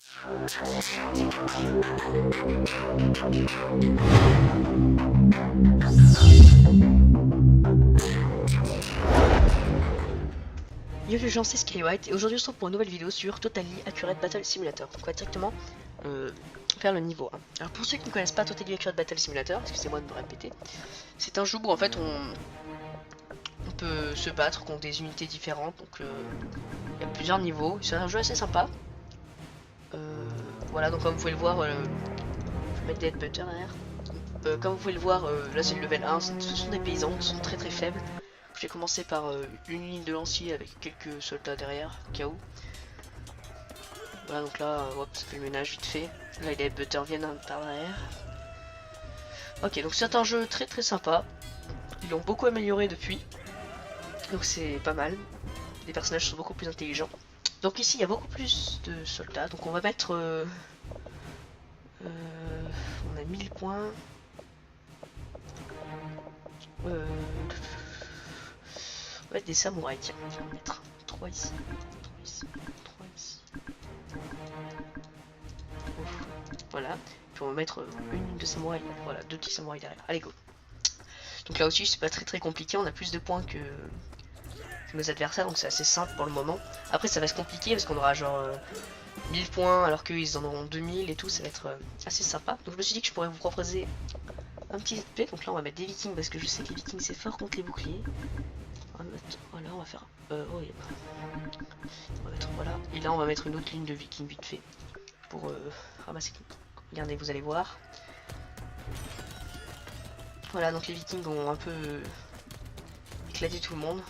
Yo les gens, c'est Skywhite et aujourd'hui on se retrouve pour une nouvelle vidéo sur Totally Accurate Battle Simulator. Donc on va directement faire le niveau 1. Alors pour ceux qui ne connaissent pas Totally Accurate Battle Simulator, excusez-moi de me répéter, c'est un jeu où en fait on peut se battre contre des unités différentes, donc il y a plusieurs niveaux. C'est un jeu assez sympa. Voilà, donc comme vous pouvez le voir, je vais mettre des headbutters derrière. Comme vous pouvez le voir, là c'est le level 1, ce sont des paysans qui sont très très faibles. J'ai commencé par une ligne de lancier avec quelques soldats derrière, au cas où. Voilà, donc là, hop, ça fait le ménage vite fait. Là, les butters viennent par derrière. Ok, donc c'est un jeu très très sympa. Ils l'ont beaucoup amélioré depuis. Donc c'est pas mal. Les personnages sont beaucoup plus intelligents. Donc ici, il y a beaucoup plus de soldats. Donc on va mettre... on a 1000 points. On va mettre des samouraïs, tiens, on va mettre 3 ici, 3 ici, 3 ici. Ouf. Voilà, puis on va mettre une ligne de samouraï, voilà, 2 petits samouraïs derrière, allez go. Donc là aussi c'est pas très très compliqué, on a plus de points que nos adversaires, donc c'est assez simple pour le moment. Après ça va se compliquer parce qu'on aura genre 1000 points alors qu'ils en auront 2000 et tout, ça va être assez sympa. Donc je me suis dit que je pourrais vous proposer un petit ZP, donc là on va mettre des vikings parce que je sais que les vikings c'est fort contre les boucliers. On va mettre, voilà, on va faire, oui, on va mettre, voilà, et là on va mettre une autre ligne de vikings vite fait pour ramasser. Regardez, vous allez voir. Voilà, donc les vikings ont un peu éclaté tout le monde.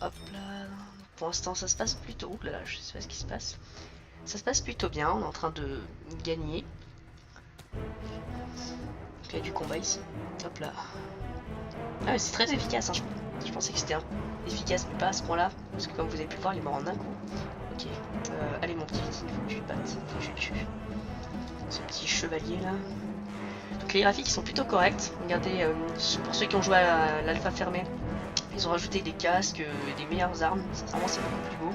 Hop là, pour l'instant ça se passe plutôt, ouh là là, je sais pas ce qui se passe. Ça se passe plutôt bien, on est en train de gagner. Donc il y a du combat ici, hop là. Ah mais c'est très efficace, hein. Je pensais que c'était efficace mais pas à ce point là, parce que comme vous avez pu voir il est mort en un coup. Ok, allez mon petit viking, faut que je le batte, faut que je le tue. Ce petit chevalier là. Donc les graphiques ils sont plutôt corrects, regardez, pour ceux qui ont joué à l'alpha fermée, ils ont rajouté des casques, des meilleures armes, sincèrement c'est beaucoup plus beau.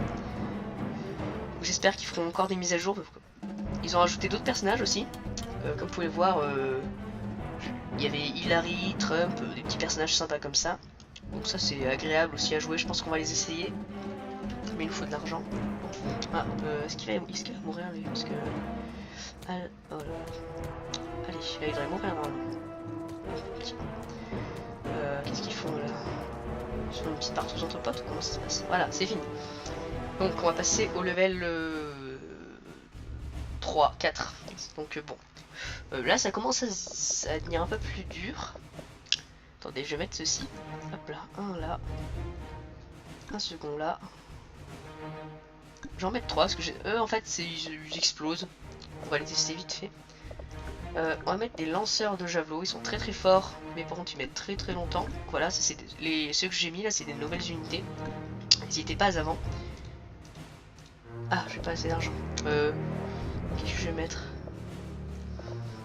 J'espère qu'ils feront encore des mises à jour. Ils ont rajouté d'autres personnages aussi, comme vous pouvez le voir. Il y avait Hillary, Trump, des petits personnages sympas comme ça. Donc ça c'est agréable aussi à jouer, je pense qu'on va les essayer. Mais il nous faut de l'argent. Ah, est-ce qu'il va mourir lui? Parce que... Ah, oh là. Allez, là il devrait mourir normalement. Qu'est-ce qu'ils font là? Ils font une petite partouze entre potes ou comment ça se passe? Voilà, c'est fini. Donc on va passer au level 3, 4. Donc bon. Là ça commence à devenir un peu plus dur. Attendez, je vais mettre ceci. Hop là, un là. Un second là. J'en mets 3 parce que eux en fait ils explosent. On va les tester vite fait. On va mettre des lanceurs de javelot, ils sont très très forts, mais par contre ils mettent très très longtemps. Donc voilà, ça c'est ceux que j'ai mis là, c'est des nouvelles unités. Ils n'y étaient pas avant. Ah, j'ai pas assez d'argent. Qu'est-ce que je vais mettre?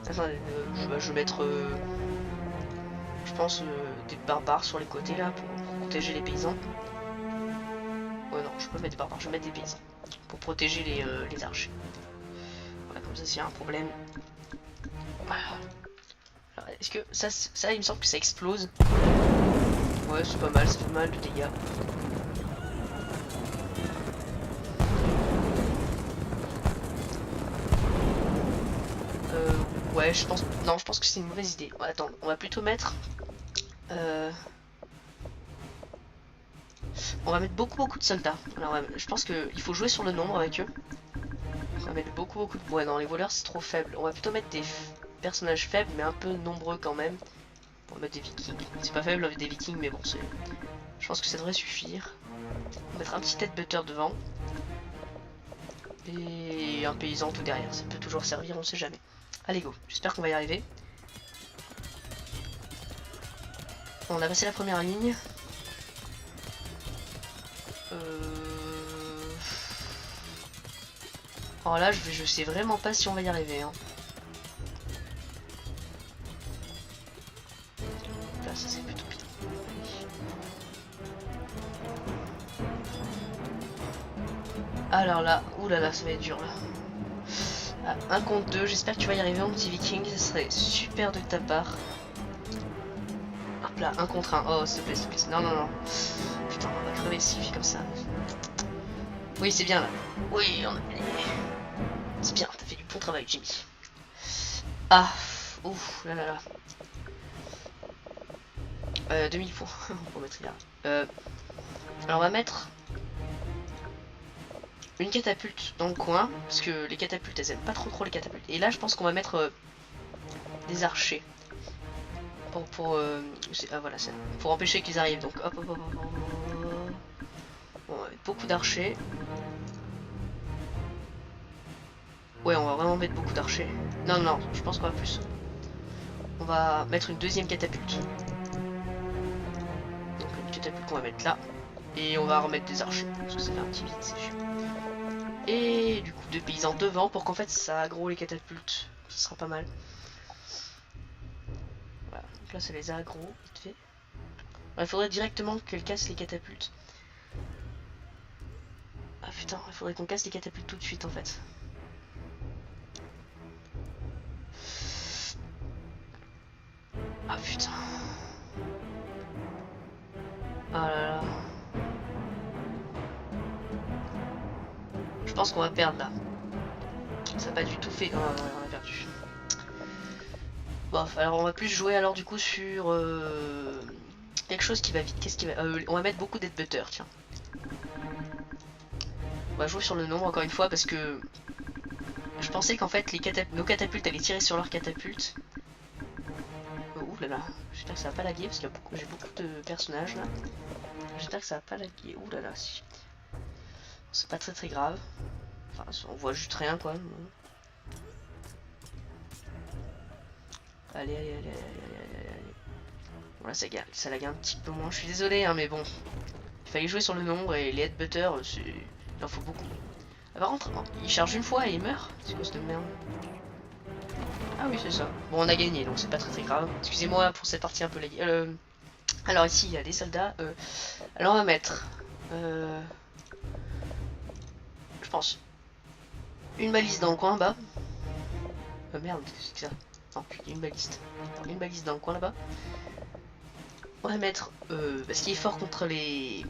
Attendez, je vais mettre, je pense, des barbares sur les côtés là pour protéger les paysans. Ouais non, je peux pas mettre des barbares, je vais mettre des paysans pour protéger les archers. Voilà, comme ça s'il y a un problème. Est-ce que ça il me semble que ça explose. Ouais c'est pas mal, ça fait pas mal de dégâts. Ouais je pense. Non je pense que c'est une mauvaise idée. Ouais, attends, on va plutôt mettre. On va mettre beaucoup de soldats. Alors je pense qu'il faut jouer sur le nombre avec eux. On va mettre beaucoup de. Ouais non les voleurs c'est trop faible. On va plutôt mettre des personnages faibles mais un peu nombreux quand même. On va mettre des vikings. C'est pas faible avec des vikings mais bon c'est. Je pense que ça devrait suffire. On va mettre un petit headbutter devant. Et un paysan tout derrière. Ça peut toujours servir, on sait jamais. Allez go, j'espère qu'on va y arriver. On a passé la première ligne. Alors là je sais vraiment pas si on va y arriver hein. Là ça c'est plutôt bien. Alors là, oula. Ouh là là, ça va être dur là. Ah, 1 contre 2, j'espère que tu vas y arriver mon petit viking, ce serait super de ta part. Hop là, 1 contre 1. Oh, s'il te plaît, s'il te plaît. Non, non, non. Putain, on va crever le Sylvie comme ça. Oui, c'est bien là. Oui, on a gagné. C'est bien, t'as fait du bon travail, Jimmy. Ah, ouf, là là là. 2000 points pour mettre là. Alors on va mettre une catapulte dans le coin, parce que les catapultes elles aiment pas trop les catapultes. Et là je pense qu'on va mettre des archers. Ah voilà, pour empêcher qu'ils arrivent. Donc hop hop hop hop hop. Bon, on va mettre beaucoup d'archers. Ouais, on va vraiment mettre beaucoup d'archers. Non, non, je pense qu'on va plus. On va mettre une deuxième catapulte. Donc une catapulte qu'on va mettre là. Et on va remettre des archers. Parce que ça fait un petit vide, c'est chiant. Et du coup 2 paysans devant pour qu'en fait ça aggro les catapultes. Ce sera pas mal. Voilà, donc là ça les a aggro, vite fait. Il faudrait directement qu'elles cassent les catapultes. Ah putain, il faudrait qu'on casse les catapultes tout de suite en fait. Ah putain. Ah là là. Je pense qu'on va perdre là. Ça n'a pas du tout fait. Oh, on a perdu. Bon, alors on va plus jouer alors du coup sur quelque chose qui va vite. Qu'est-ce qui va on va mettre beaucoup d'headbutter, tiens. On va jouer sur le nombre encore une fois parce que je pensais qu'en fait nos catapultes allaient tirer sur leurs catapultes. Ouh là là, j'espère que ça va pas laguer parce que j'ai beaucoup de personnages là. J'espère que ça va pas laguer. Ouh là là, si. C'est pas très grave. Enfin, on voit juste rien quoi. Allez, allez, allez, allez, allez, allez, allez. Voilà, ça lag un petit peu moins. Je suis désolé, hein, mais bon. Il fallait jouer sur le nombre et les headbutters, il en faut beaucoup. Ah, par contre, il charge une fois et il meurt. C'est quoi cette merde? Ah oui, c'est ça. Bon, on a gagné, donc c'est pas très grave. Excusez-moi pour cette partie un peu laguée. Alors ici, il y a des soldats. Alors on va mettre... je pense... une balise dans le coin bas. Merde, qu'est-ce que c'est ça? Non, une baliste. Une baliste dans le coin là-bas. On va mettre ce qui est fort contre les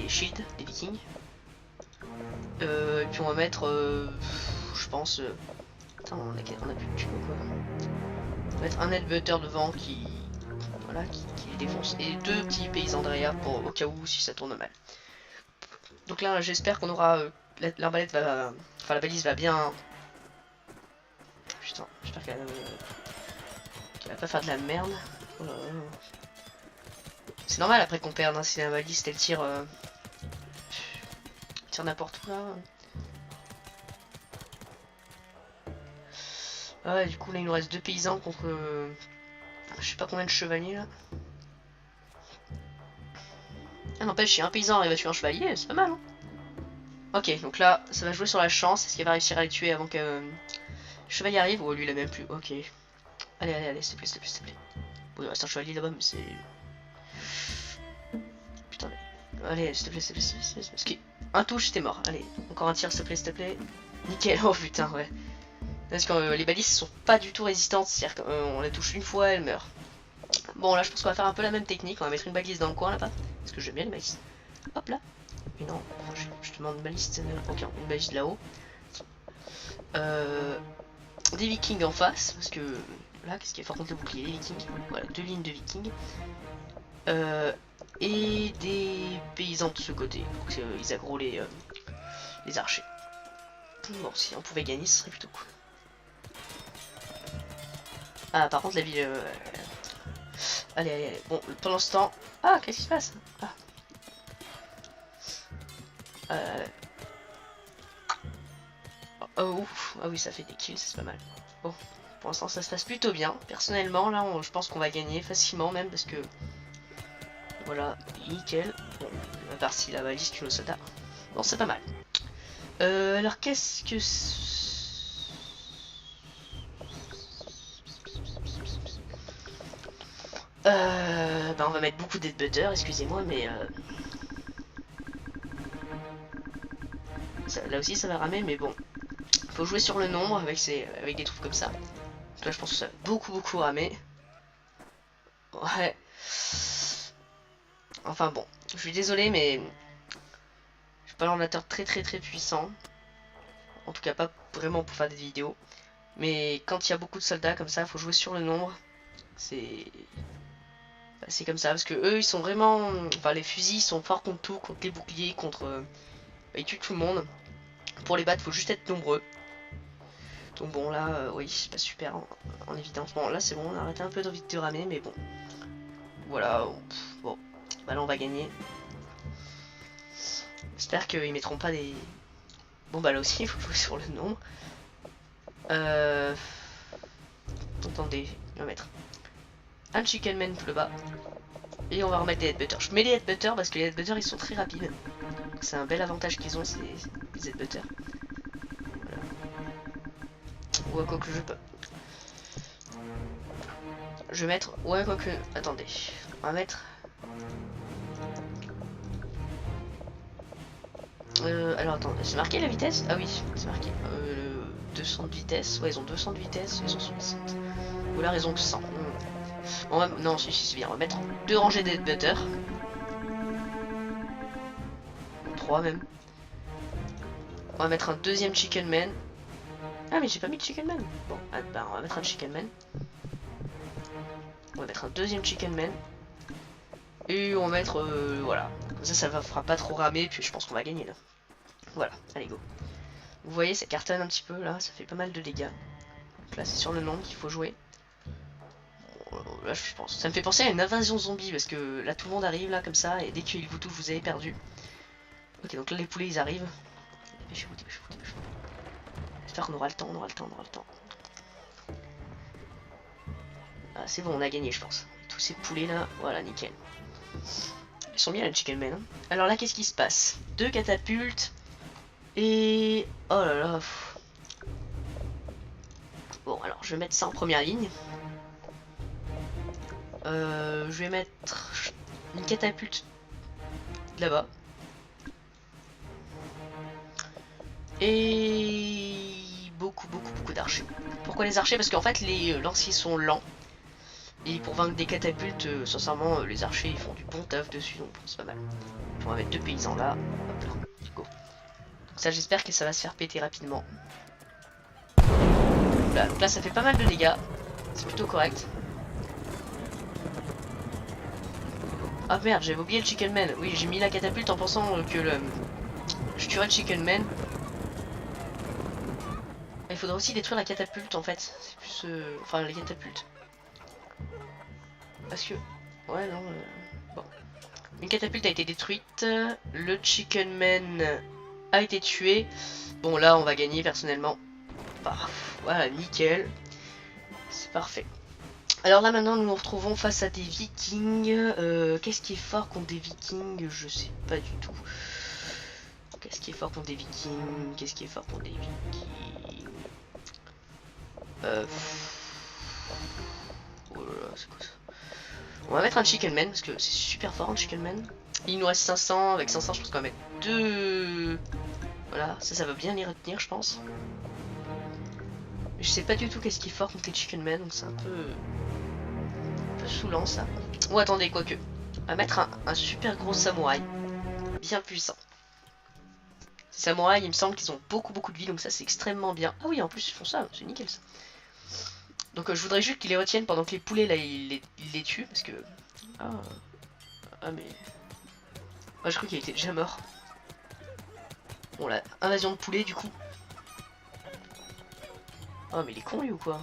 shields des vikings. Et puis on va mettre je pense attends, on a plus de tuyaux quoi. On va mettre un headbutter devant qui voilà qui les défonce et 2 petits paysans derrière pour au cas où si ça tourne mal. Donc là j'espère qu'on aura l'arbalète va enfin la balise va bien. Putain, j'espère qu'elle va pas faire de la merde. Oh là là. C'est normal après qu'on perde, hein, si la baliste elle tire n'importe où là. Ah ouais, du coup là il nous reste 2 paysans contre je sais pas combien de chevaliers là. Ah n'empêche, si un paysan arrive à tuer un chevalier, c'est pas mal hein. Ok, donc là ça va jouer sur la chance. Est-ce qu'il va réussir à les tuer avant que le chevalier arrive? Oh lui il a même plus, ok. Allez, allez, allez, s'il te plaît, s'il te plaît, s'il te plaît. Bon, il reste un chevalier là-bas, mais c'est... Putain, allez, s'il te plaît, s'il te plaît, s'il te plaît. Parce qu'un touche, c'était mort. Allez, encore un tir, s'il te plaît, s'il te plaît. Nickel, oh putain, ouais. Parce que les balises sont pas du tout résistantes, c'est-à-dire qu'on la touche une fois, elle meurt. Bon, là, je pense qu'on va faire un peu la même technique. On va mettre une balise dans le coin là-bas. Parce que j'aime bien les balises. Hop là. Mais non, je te demande une balise. Ok, une balise là-haut. Des vikings en face, parce que là, qu'est-ce qu'il y a fort contre le bouclier? Les vikings, voilà, 2 lignes de vikings. Et des paysans de ce côté, pour qu'ils aggro les archers. Bon, si on pouvait gagner, ce serait plutôt cool. Ah, par contre, la ville... Allez, allez, allez. Bon, pendant ce temps... Ah, qu'est-ce qui se passe? Oh, ouf. Ah oui, ça fait des kills, c'est pas mal. Bon, pour l'instant, ça se passe plutôt bien. Personnellement, là, je pense qu'on va gagner facilement, même, parce que... Voilà, nickel. Bon, à part si la balise tue nos soldats. Bon, c'est pas mal. Alors, qu'est-ce que... Bah, on va mettre beaucoup d'headbutter, excusez-moi, mais... là aussi ça va ramer, mais bon. Faut jouer sur le nombre avec, avec des trucs comme ça. Donc là je pense que ça va beaucoup ramer. Ouais. Enfin bon, je suis désolé mais j'ai pas l'ordinateur très puissant. En tout cas pas vraiment pour faire des vidéos. Mais quand il y a beaucoup de soldats comme ça, faut jouer sur le nombre. C'est comme ça parce que eux ils sont vraiment, enfin les fusils ils sont forts contre tout, contre les boucliers, contre ils tuent tout le monde. Pour les battre faut juste être nombreux. Donc bon là oui c'est pas super en évidence. Bon là c'est bon, on a arrêté un peu d'envie de ramer mais bon. Voilà, bon bah là on va gagner. J'espère qu'ils mettront pas des... Bon bah là aussi il faut jouer sur le nombre. Attendez, on va mettre un chicken man plus bas. Et on va remettre des headbutters. Je mets les headbutters parce que les headbutters ils sont très rapides. C'est un bel avantage qu'ils ont, c'est les headbutters. Voilà. Ou à quoi que je peux. Je vais mettre... Ouais, quoi que... Attendez. On va mettre... alors attends, c'est marqué la vitesse? Ah oui, c'est marqué. 200 de vitesse. Ouais, ils ont 200 de vitesse, ils ont 60. Ou là, ils ont que 100. Non, si, c'est bien. On va mettre 2 rangées d'headbutters. 3 même. On va mettre un deuxième chicken man. Ah mais j'ai pas mis de chicken man. Bon, bah, on va mettre un chicken man. On va mettre un deuxième chicken man. Et on va mettre... voilà. Comme ça fera pas trop ramer. Puis je pense qu'on va gagner là. Voilà, allez go. Vous voyez, ça cartonne un petit peu là. Ça fait pas mal de dégâts. Donc là, c'est sur le nombre qu'il faut jouer. Bon, là, je pense. Ça me fait penser à une invasion zombie. Parce que là, tout le monde arrive là comme ça. Et dès qu'il vous touche, vous avez perdu. Ok, donc là, les poulets ils arrivent. Dépêchez-vous. J'espère qu'on aura le temps, on aura le temps. Ah, c'est bon, on a gagné, je pense. Tous ces poulets là, voilà, nickel. Ils sont bien les chicken men. Hein. Alors là, qu'est-ce qui se passe? 2 catapultes. Et... Oh là là. Bon, alors, je vais mettre ça en première ligne. Je vais mettre une catapulte là-bas. Et... beaucoup d'archers. Pourquoi les archers? Parce qu'en fait, les lanciers sont lents. Et pour vaincre des catapultes, sincèrement, les archers ils font du bon taf dessus, donc c'est pas mal. On va mettre 2 paysans là. Hop là, go. Donc ça, j'espère que ça va se faire péter rapidement. Voilà, donc là, ça fait pas mal de dégâts. C'est plutôt correct. Ah merde, j'avais oublié le chicken man. Oui, j'ai mis la catapulte en pensant que je tuerais le chicken man. Il faudra aussi détruire la catapulte en fait. C'est plus... Enfin, les catapultes. Parce que... Ouais, non... Bon. Une catapulte a été détruite. Le chicken man a été tué. Bon, là, on va gagner personnellement. Bah, voilà, nickel. C'est parfait. Alors là, maintenant, nous nous retrouvons face à des vikings. Qu'est-ce qui est fort contre des vikings? Je sais pas du tout. Qu'est-ce qui est fort contre des vikings? Qu'est-ce qui est fort contre des vikings? Oh là là, c'est quoi ça? On va mettre un chicken man parce que c'est super fort un chicken man. Il nous reste 500. Avec 500, je pense qu'on va mettre 2. Voilà, ça va bien les retenir, je pense. Je sais pas du tout qu'est-ce qui est fort contre les chicken man, donc c'est un peu saoulant ça. Ou attendez, quoique. On va mettre un super gros samouraï. Bien puissant. Ces samouraïs, il me semble qu'ils ont beaucoup de vie, donc ça c'est extrêmement bien. Ah oui, en plus ils font ça, c'est nickel ça. Donc je voudrais juste qu'ils les retiennent pendant que les poulets là ils les tuent parce que... Ah mais... Moi je crois qu'il était déjà mort. Bon là, invasion de poulet du coup. Oh mais il est con lui ou quoi?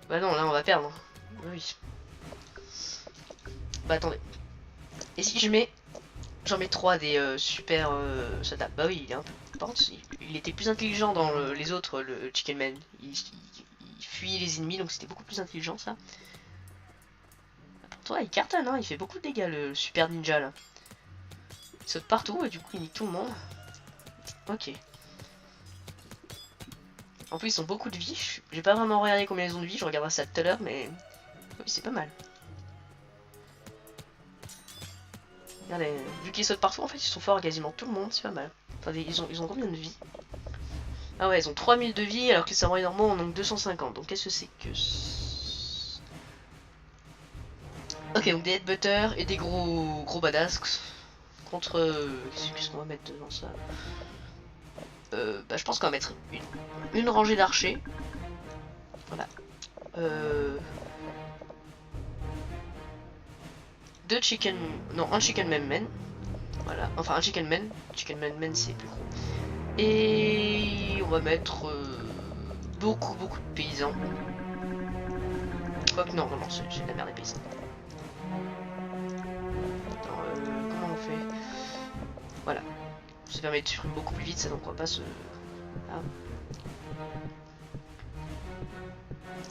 Bah non là on va perdre. Oui. Bah attendez. Et si je mets... J'en mets 3 des super soldats. Bah oui il est un peu... Par contre il était plus intelligent dans les autres, le chicken man. Il fuyait les ennemis donc c'était beaucoup plus intelligent ça. Pour toi il cartonne hein, il fait beaucoup de dégâts le super ninja là. Il saute partout et du coup il nique tout le monde. Ok. En plus ils ont beaucoup de vie, j'ai pas vraiment regardé combien ils ont de vie, je regarderai ça tout à l'heure mais... Oui c'est pas mal. Regardez, vu qu'ils sautent partout, en fait, ils sont forts à quasiment tout le monde, c'est pas mal. Enfin, ils ont combien de vie? Ah ouais, ils ont 3000 de vie, alors que les samouraïs normaux en ont 250. Donc qu'est-ce que c'est que... Ok, donc des headbutters et des gros badass contre... Qu'est-ce qu'on va mettre dans ça? Bah, je pense qu'on va mettre une rangée d'archers. Voilà. Deux chicken... Non, un chicken man. Voilà. Enfin, un chicken man. Chicken man, c'est plus gros. Et on va mettre beaucoup de paysans. Quoique non, c'est de la merde des paysans. Attends, comment on fait? Voilà. Ça permet de supprimer beaucoup plus vite, ça, donc on va pas se... Ah.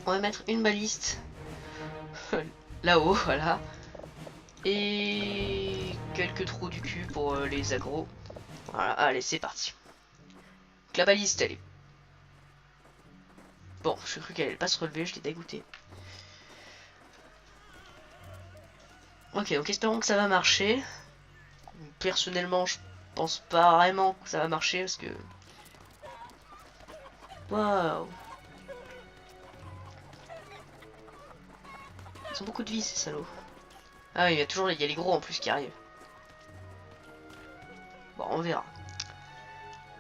On va mettre une baliste là-haut, voilà. Et quelques trous du cul pour les agros. Voilà, allez, c'est parti. Donc, la baliste, elle est... Bon, je cru qu'elle allait pas se relever, je l'ai dégoûté. Ok, donc espérons que ça va marcher. Personnellement, je pense pas vraiment que ça va marcher parce que... Waouh! Ils ont beaucoup de vie, ces salauds. Ah oui, il y a les gros en plus qui arrivent. Bon, on verra.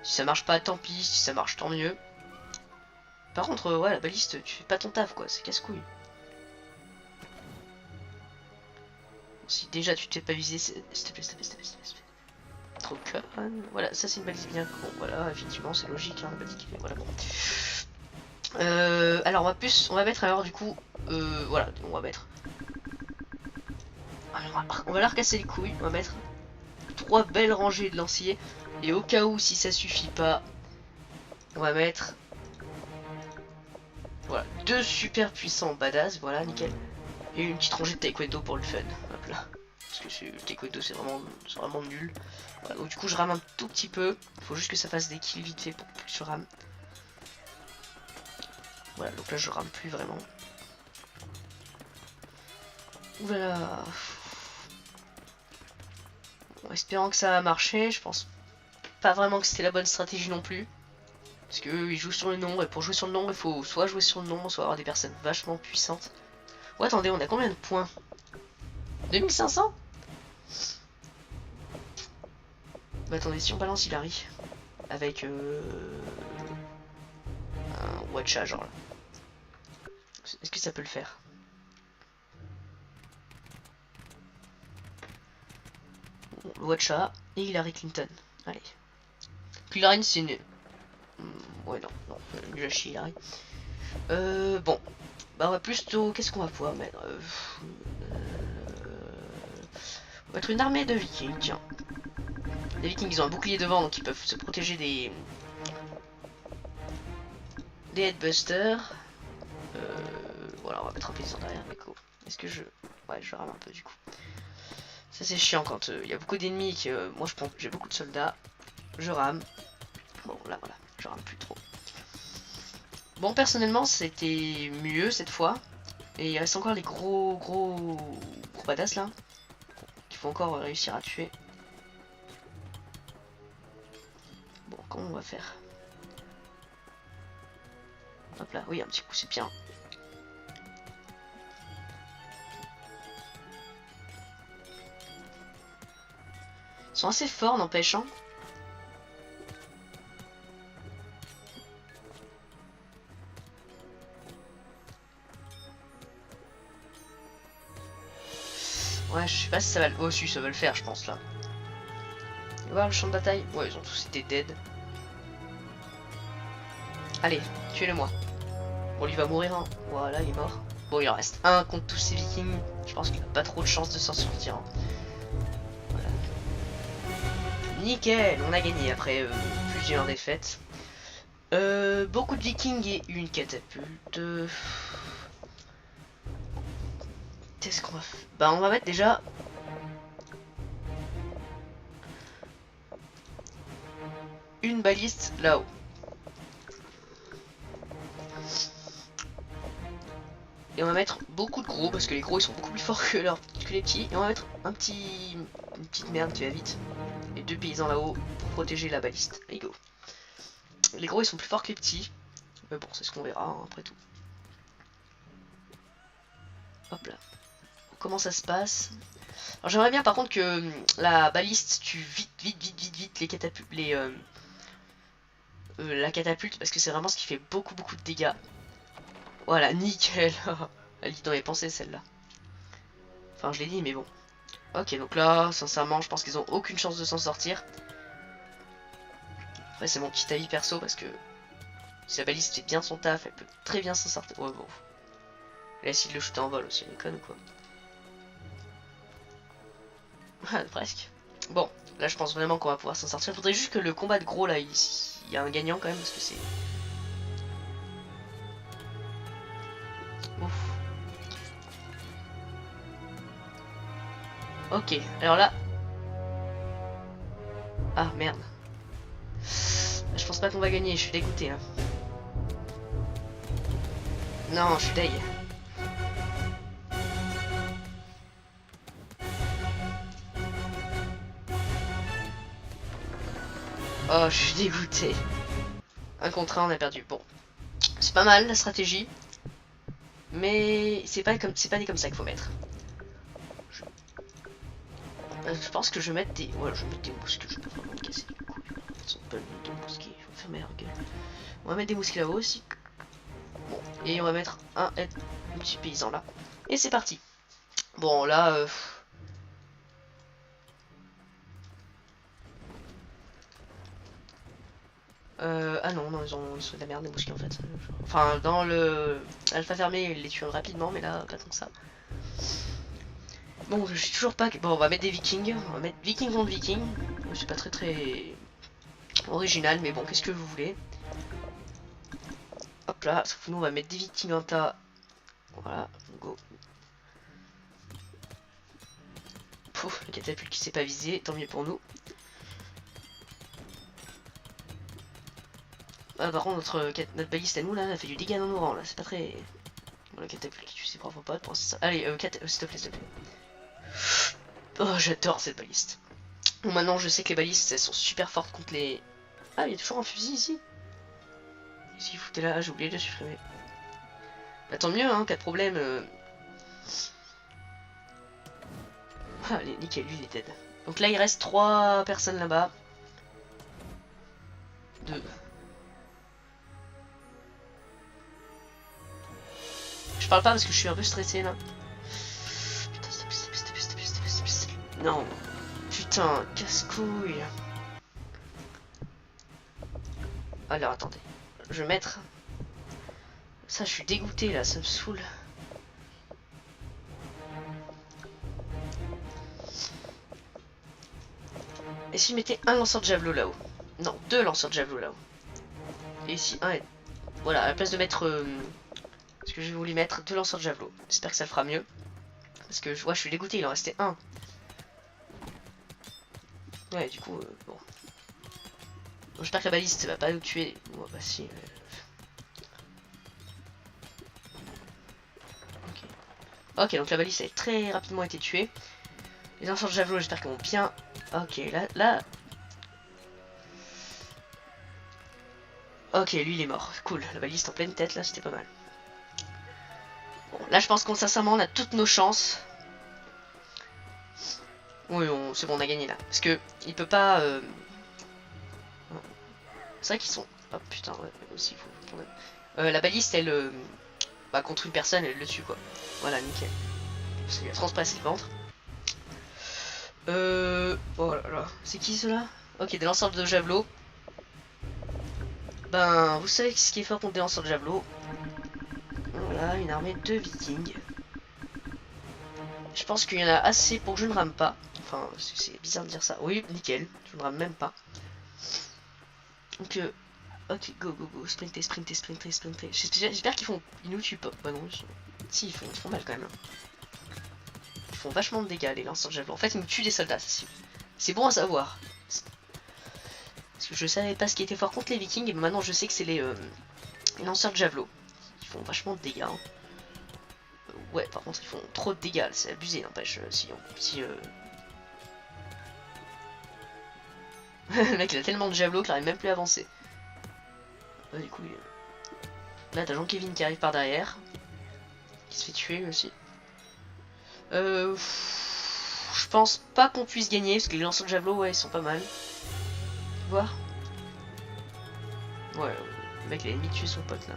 Si ça marche pas, tant pis. Si ça marche, tant mieux. Par contre, ouais, la baliste, tu fais pas ton taf, quoi. C'est casse-couille. Si déjà tu t'es pas visé, s'il te plaît, s'il te plaît, s'il te plaît, s'il te plaît. Trop conne. Voilà, ça c'est une balise bien. Bon, voilà, effectivement, c'est logique, hein, la balise qui est. Voilà, bon. Alors, on va mettre alors du coup. Voilà, on va mettre. Alors, on va leur casser les couilles. On va mettre 3 belles rangées de lanciers. Et au cas où, si ça suffit pas, on va mettre. Voilà, 2 super puissants badass. Voilà, nickel. Et une petite rangée de taekwondo pour le fun. Hop là. Parce que le taekwondo c'est vraiment nul. Voilà, donc du coup je rame un tout petit peu. Il faut juste que ça fasse des kills vite fait pour que je rame. Voilà, donc là je rame plus vraiment. Voilà. En espérant que ça va marcher, je pense pas vraiment que c'était la bonne stratégie non plus. Parce qu'eux ils jouent sur le nombre, et pour jouer sur le nombre il faut soit jouer sur le nombre, soit avoir des personnes vachement puissantes. Oh attendez, on a combien de points? 2500? Bah attendez, si on balance Hilary avec un Watcha genre là, est-ce que ça peut le faire? Watcha et Hillary Clinton. Allez. Hillary c'est une... Ouais non, nul à chier Hillary. Bon. Bah on va plutôt... Qu'est-ce qu'on va pouvoir mettre on va mettre une armée de vikings, tiens. Les vikings ils ont un bouclier devant donc ils peuvent se protéger des headbusters. Voilà, on va mettre un paysan derrière, mais cool. Est-ce que je... Ouais, je rame un peu du coup. Ça c'est chiant quand il y a beaucoup d'ennemis et que moi je prends... J'ai beaucoup de soldats. Je rame. Bon là voilà, je rame plus trop. Bon personnellement c'était mieux cette fois. Et il reste encore les gros badass là. Qu'il faut encore réussir à tuer. Bon, comment on va faire? Hop là, oui un petit coup c'est bien. Ils sont assez forts n'empêche hein. Ouais, je sais pas si ça va le... Oh si, ça va le faire je pense là. Et voir le champ de bataille. Ouais, ils ont tous été dead. Allez, tuez-le moi. Bon, lui va mourir hein. Voilà, il est mort. Bon, il en reste un contre tous ces vikings. Je pense qu'il a pas trop de chance de s'en sortir. Hein. Voilà. Nickel, on a gagné après plusieurs défaites. Beaucoup de vikings et une catapulte. Qu'est-ce qu'on va faire? Bah on va mettre déjà... une baliste là-haut. Et on va mettre beaucoup de gros parce que les gros ils sont beaucoup plus forts que les petits. Et on va mettre un petit une petite merde qui va vite. Et 2 paysans là-haut pour protéger la baliste. Allez go. Les gros ils sont plus forts que les petits. Mais bon, c'est ce qu'on verra hein, après tout. Hop là. Comment ça se passe? Alors j'aimerais bien par contre que la baliste tue vite les catapultes, la catapulte, parce que c'est vraiment ce qui fait beaucoup de dégâts. Voilà, nickel. Elle dit dans mes pensées celle-là. Enfin je l'ai dit mais bon. Ok donc là sincèrement je pense qu'ils ont aucune chance de s'en sortir. Après c'est mon petit avis perso parce que si la baliste fait bien son taf elle peut très bien s'en sortir. Ouais bon. Elle essaie de le shooter en vol aussi, elle est conne ou quoi? Ah, presque. Bon, là je pense vraiment qu'on va pouvoir s'en sortir. Faudrait juste que le combat de gros là, il y a un gagnant quand même parce que c'est... Ouf. Ok, alors là... Ah merde. Je pense pas qu'on va gagner, je suis dégoûté là. Non, je suis deg. Oh, je suis dégoûté. 1 contre 1, on a perdu. Bon, c'est pas mal la stratégie, mais c'est pas comme ça qu'il faut mettre. Je pense que je vais mettre des... Ouais, je vais mettre des mousques, je peux vraiment me casser les couilles. Ils sont pas des mousques, il faut fermer leur gueule. On va mettre des mousques là-haut aussi. Bon, et on va mettre un petit paysan là. Et c'est parti. Bon, là... ah non, ils sont de la merde les mousquets en fait. Enfin, dans le alpha fermé, ils les tuent rapidement, mais là, pas tant que ça. Bon, je suis toujours pas... Bon, on va mettre des vikings. On va mettre viking contre viking. C'est pas très original, mais bon, qu'est-ce que vous voulez. Hop là, sauf que nous, on va mettre des vikings en tas. Voilà, go. Pouf, le catapulte qui s'est pas visé, tant mieux pour nous. Ah, par contre, notre baliste à nous, là, elle a fait du dégât dans nos rangs, là, c'est pas très... Bon, le catapulte qui tue ses propres potes, pour ça. Allez, s'il te plaît, s'il te plaît. Oh, j'adore cette baliste. Bon, maintenant, je sais que les balistes, elles sont super fortes contre les... Ah, il y a toujours un fusil ici. Qu'est-ce qu'il foutait là? J'ai oublié de le supprimer. Bah, tant mieux, hein, cas de problème. Ah, allez, nickel, lui, il est dead. Donc là, il reste 3 personnes là-bas. 2. Je parle pas parce que je suis un peu stressé là. Putain, s'il te plaît. Non. Putain, casse-couille. Alors attendez. Je vais mettre. Ça, je suis dégoûté là, ça me saoule. Et si je mettais un lanceur de javelot là-haut? Non, 2 lanceurs de javelot là-haut. Et ici, un. Voilà, à la place de mettre. Ce que j'ai voulu mettre 2 lanceurs de javelot. J'espère que ça le fera mieux. Parce que je vois, je suis dégoûté, il en restait 1. Ouais, du coup, bon. Bon, j'espère que la baliste va pas nous tuer. Bon, bah si. Ok, donc la baliste a très rapidement été tuée. Les lanceurs de javelot, j'espère qu'ils vont bien. Ok, là. Ok, lui il est mort. Cool, la baliste en pleine tête là, c'était pas mal. Bon, là je pense qu'on sincèrement on a toutes nos chances. Oui, c'est bon, on a gagné là. Parce que il peut pas. C'est vrai qu'ils sont. Oh putain, ouais, aussi faut. La baliste, elle. Bah, contre une personne, elle le tue quoi. Voilà, nickel. Ça lui a transpassé le ventre. Oh là là. C'est qui ceux-là? Ok, des lanceurs de javelot. Ben, vous savez ce qui est fort contre des lanceurs de javelot. Voilà, une armée de vikings. Je pense qu'il y en a assez pour que je ne rame pas. Enfin, c'est bizarre de dire ça. Oui, nickel. Je ne rame même pas. Donc, ok, go, sprintez. J'espère qu'ils font... Ils nous tuent pas. Bah non, si, ils font mal quand même. Ils font vachement de dégâts, les lanceurs de javelot. En fait, ils nous tuent des soldats, c'est bon à savoir. Parce que je savais pas ce qui était fort contre les vikings, et maintenant je sais que c'est les lanceurs de javelot. Ils font vachement de dégâts. Hein. Ouais, par contre, ils font trop de dégâts, c'est abusé, n'empêche. Le mec il a tellement de javelots qu'il arrive même plus à avancer. Du coup, là t'as Jean-Kevin qui arrive par derrière. Qui se fait tuer lui aussi. Je pense pas qu'on puisse gagner parce que les lanceurs de javelot, ouais, ils sont pas mal. Voir. Ouais, le mec il a limite tué son pote là.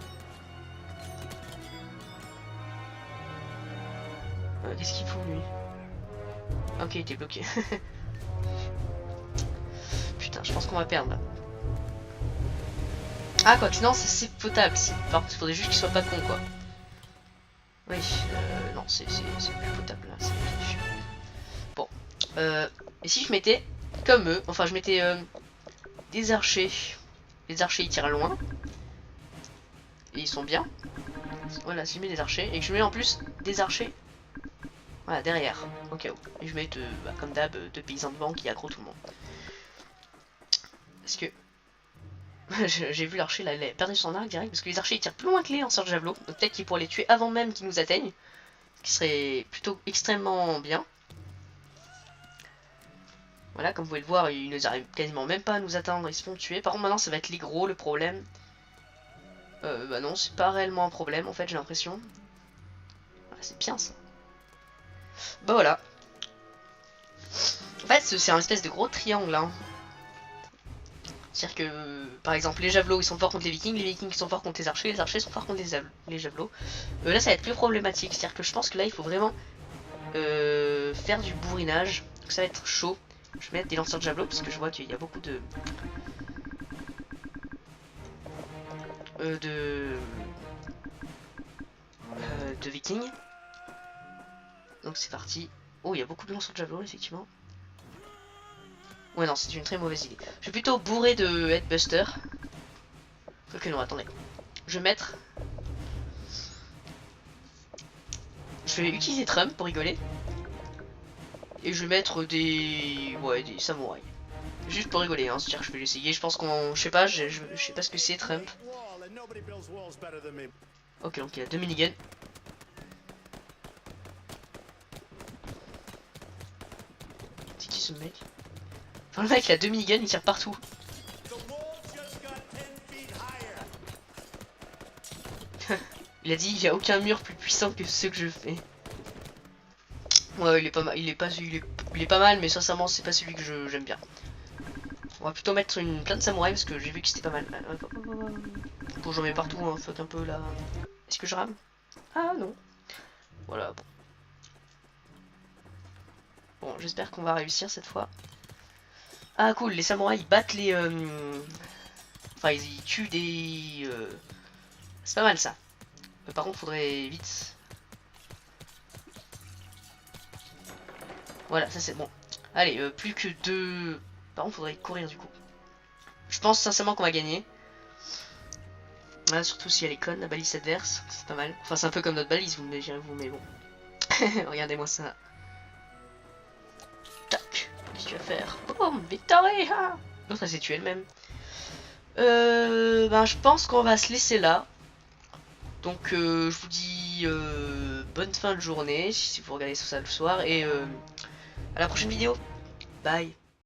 Qu'est-ce qu'il fout lui? Ok, il était bloqué. Putain, je pense qu'on va perdre là. Ah, quoi que non, c'est potable. Par contre, il faudrait juste qu'il soit pas con quoi. Oui, non, c'est plus potable là. Bon, et si je mettais comme eux, enfin, je mettais des archers. Les archers ils tirent loin. Et ils sont bien. Voilà, si je mets des archers et que je mets en plus des archers. Voilà, derrière, au cas où. Et je mets, comme d'hab, deux paysans devant qui aggro tout le monde. Parce que j'ai vu l'archer là, il a perdu son arc direct. Parce que les archers ils tirent plus loin que les lanceurs de javelot. Donc peut-être qu'ils pourraient les tuer avant même qu'ils nous atteignent. Ce qui serait plutôt extrêmement bien. Voilà, comme vous pouvez le voir, ils ne arrivent quasiment même pas à nous atteindre, ils se font tuer. Par contre, maintenant, ça va être les gros, le problème. Bah non, c'est pas réellement un problème, en fait, j'ai l'impression. Ah, c'est bien, ça. Bah voilà. En fait, c'est un espèce de gros triangle, hein. C'est-à-dire que, par exemple, les javelots, ils sont forts contre les vikings ils sont forts contre les archers sont forts contre les javelots. Là, ça va être plus problématique. C'est-à-dire que je pense que là, il faut vraiment faire du bourrinage. Donc ça va être chaud. Je vais mettre des lanceurs de javelots parce que je vois qu'il y a beaucoup de vikings. Donc c'est parti. Oh, il y a beaucoup de lanceurs de javelots effectivement. Ouais non, c'est une très mauvaise idée. Je vais plutôt bourrer de headbuster. Ok non, attendez. Je vais mettre... Je vais utiliser Trump pour rigoler. Et je vais mettre des... Ouais, des samouraïs. Juste pour rigoler, hein, c'est-à-dire que je vais l'essayer. Je pense qu'on... Je sais pas, je sais pas ce que c'est Trump. Ok, donc il y a deux miniguns. C'est qui ce mec? Enfin, le mec il a deux miniguns, il tire partout. Il a dit il n'y a aucun mur plus puissant que ceux que je fais. Ouais, il est pas mal, il est pas mal, mais sincèrement c'est pas celui que j'aime bien. On va plutôt mettre une plein de samouraïs parce que j'ai vu que c'était pas mal. Bon, j'en mets partout, hein, fuck un peu là. Est-ce que je rame? Ah non. Voilà, bon. Bon, j'espère qu'on va réussir cette fois. Ah cool, les samouraïs ils battent les... Enfin, ils tuent des... C'est pas mal ça. Par contre, faudrait vite... Voilà, ça c'est bon. Allez, plus que deux... Par contre, faudrait courir du coup. Je pense sincèrement qu'on va gagner. Voilà, surtout si elle est conne, la balise adverse. C'est pas mal. Enfin, c'est un peu comme notre balise, vous me direz vous, mais bon. Regardez-moi ça. Tac. Qu'est-ce que tu vas faire? Boum, victory! L'autre, elle s'est tuée elle-même. Ben, je pense qu'on va se laisser là. Donc, je vous dis bonne fin de journée si vous regardez ça le soir. Et à la prochaine vidéo. Bye.